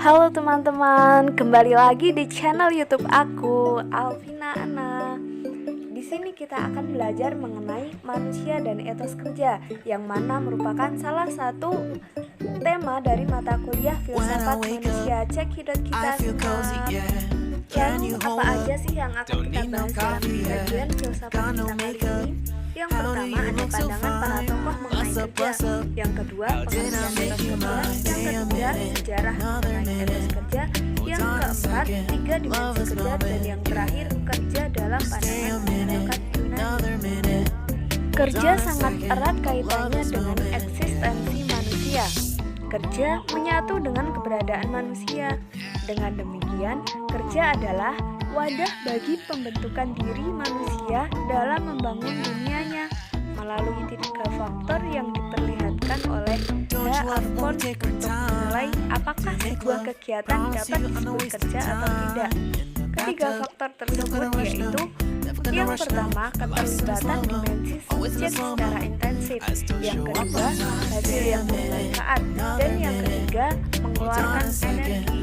Halo teman-teman, kembali lagi di channel YouTube aku, Alvina Ana. Di sini kita akan belajar mengenai manusia dan etos kerja, yang mana merupakan salah satu tema dari mata kuliah filsafat manusia. Cekidot kita sekarang. Lalu apa aja sih yang akan kita bahas dalam kajian filsafat kita kali ini? Yang pertama ada pandangan para tokoh mengenai kerja. Yang kedua pengertian etos kerja. Yang ketiga sejarah mengenai etos kerja. Yang keempat tiga dimensi kerja. Dan yang terakhir kerja dalam pandangan masyarakat Yunani. Kerja sangat erat kaitannya dengan eksistensi manusia. Kerja menyatu dengan keberadaan manusia. Dengan demikian, kerja adalah wadah bagi pembentukan diri manusia dalam membangun dunianya melalui tiga faktor yang diperlihatkan oleh H. Alford untuk menilai apakah sebuah kegiatan dapat disebut kerja atau tidak. Ketiga faktor tersebut yaitu yang pertama, keterlibatan dimensi subjek secara intensif. Yang kedua, hasil yang bermanfaat. Dan yang ketiga, mengeluarkan energi.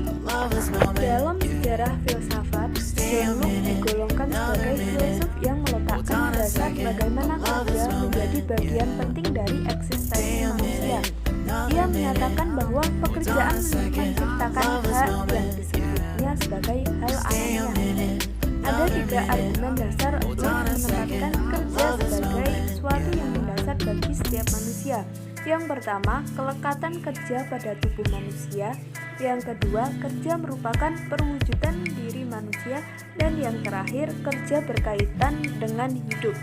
Dalam sejarah filsafat, John Locke digolongkan sebagai filsuf yang meletakkan dasar bagaimana kerja menjadi bagian penting dari eksistensi manusia. Ia menyatakan bahwa pekerjaan menciptakan hak yang disebutnya sebagai hal alamiah. Ada tiga argumen dasar untuk menempatkan kerja sebagai sesuatu yang mendasar bagi setiap manusia. Yang pertama, kelekatan kerja pada tubuh manusia. Yang kedua, kerja merupakan perwujudan diri manusia. Dan yang terakhir, kerja berkaitan dengan hidup.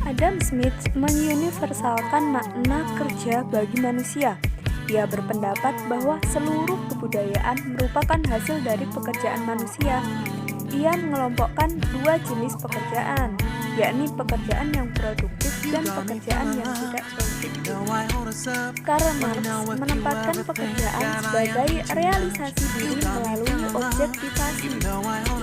Adam Smith menguniversalkan makna kerja bagi manusia. Ia berpendapat bahwa seluruh kebudayaan merupakan hasil dari pekerjaan manusia. Ia mengelompokkan dua jenis pekerjaan, yakni pekerjaan yang produktif dan pekerjaan yang tidak produktif. Karl Marx menempatkan pekerjaan sebagai realisasi diri melalui objektivasi.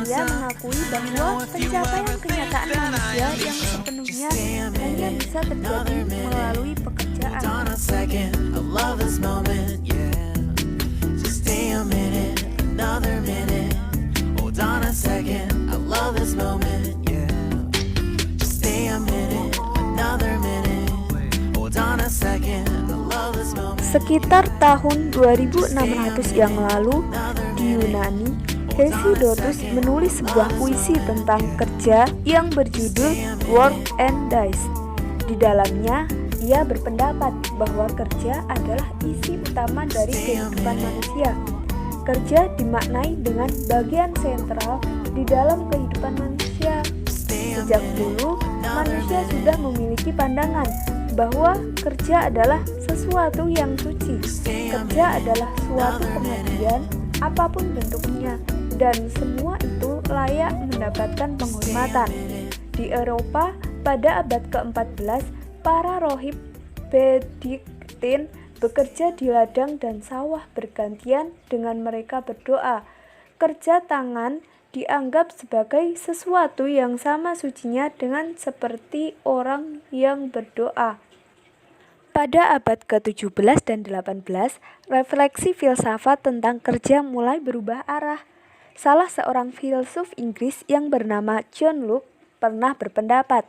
Ia mengakui bahwa pencapaian kenyataan manusia yang sepenuhnya hanya bisa terjadi melalui pekerjaan. Sekitar tahun 2600 yang lalu di Yunani, Hesiodotus menulis sebuah puisi tentang kerja yang berjudul Work and Dies. Di dalamnya, ia berpendapat bahwa kerja adalah isi utama dari kehidupan manusia. Kerja dimaknai dengan bagian sentral di dalam kehidupan manusia. Sejak dulu, manusia sudah memiliki pandangan bahwa kerja adalah sesuatu yang suci. Kerja adalah suatu pengabdian, apapun bentuknya, dan semua itu layak mendapatkan penghormatan. Di Eropa, pada abad ke-14, para rohib Benediktin bekerja di ladang dan sawah bergantian dengan mereka berdoa. Kerja tangan dianggap sebagai sesuatu yang sama sucinya dengan seperti orang yang berdoa. Pada abad ke-17 dan 18, refleksi filsafat tentang kerja mulai berubah arah. Salah seorang filsuf Inggris yang bernama John Locke pernah berpendapat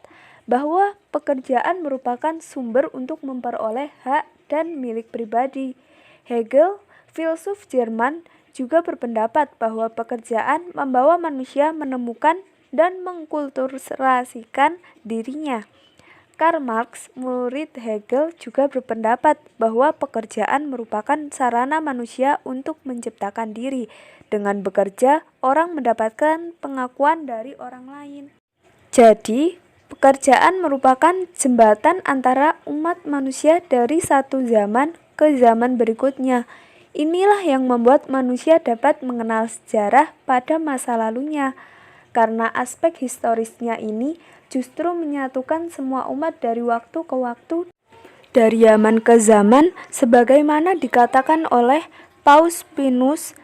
bahwa pekerjaan merupakan sumber untuk memperoleh hak dan milik pribadi. Hegel, filsuf Jerman, juga berpendapat bahwa pekerjaan membawa manusia menemukan dan mengkulturasikan dirinya. Karl Marx, murid Hegel, juga berpendapat bahwa pekerjaan merupakan sarana manusia untuk menciptakan diri. Dengan bekerja, orang mendapatkan pengakuan dari orang lain. Jadi, pekerjaan merupakan jembatan antara umat manusia dari satu zaman ke zaman berikutnya. Inilah yang membuat manusia dapat mengenal sejarah pada masa lalunya. Karena aspek historisnya ini justru menyatukan semua umat dari waktu ke waktu, dari zaman ke zaman, sebagaimana dikatakan oleh Paus Pinus,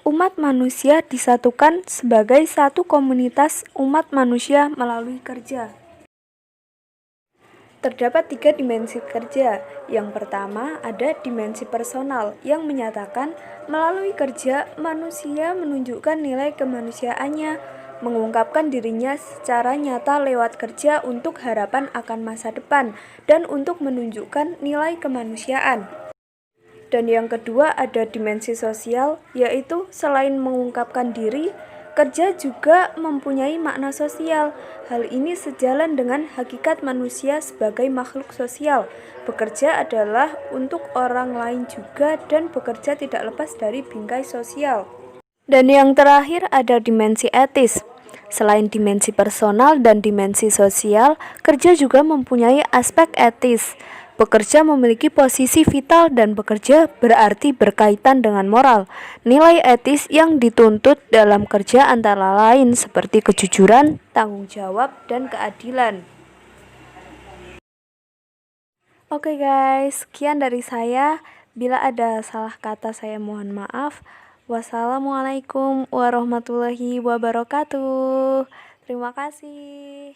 umat manusia disatukan sebagai satu komunitas umat manusia melalui kerja. Terdapat 3 dimensi kerja. Yang pertama ada dimensi personal yang menyatakan melalui kerja manusia menunjukkan nilai kemanusiaannya, mengungkapkan dirinya secara nyata lewat kerja untuk harapan akan masa depan dan untuk menunjukkan nilai kemanusiaan. Dan yang kedua ada dimensi sosial, yaitu selain mengungkapkan diri, kerja juga mempunyai makna sosial. Hal ini sejalan dengan hakikat manusia sebagai makhluk sosial. Bekerja adalah untuk orang lain juga dan bekerja tidak lepas dari bingkai sosial. Dan yang terakhir ada dimensi etis. Selain dimensi personal dan dimensi sosial, kerja juga mempunyai aspek etis. Bekerja memiliki posisi vital dan bekerja berarti berkaitan dengan moral. Nilai etis yang dituntut dalam kerja antara lain seperti kejujuran, tanggung jawab, dan keadilan. Oke guys, sekian dari saya. Bila ada salah kata saya mohon maaf. Wassalamualaikum warahmatullahi wabarakatuh. Terima kasih.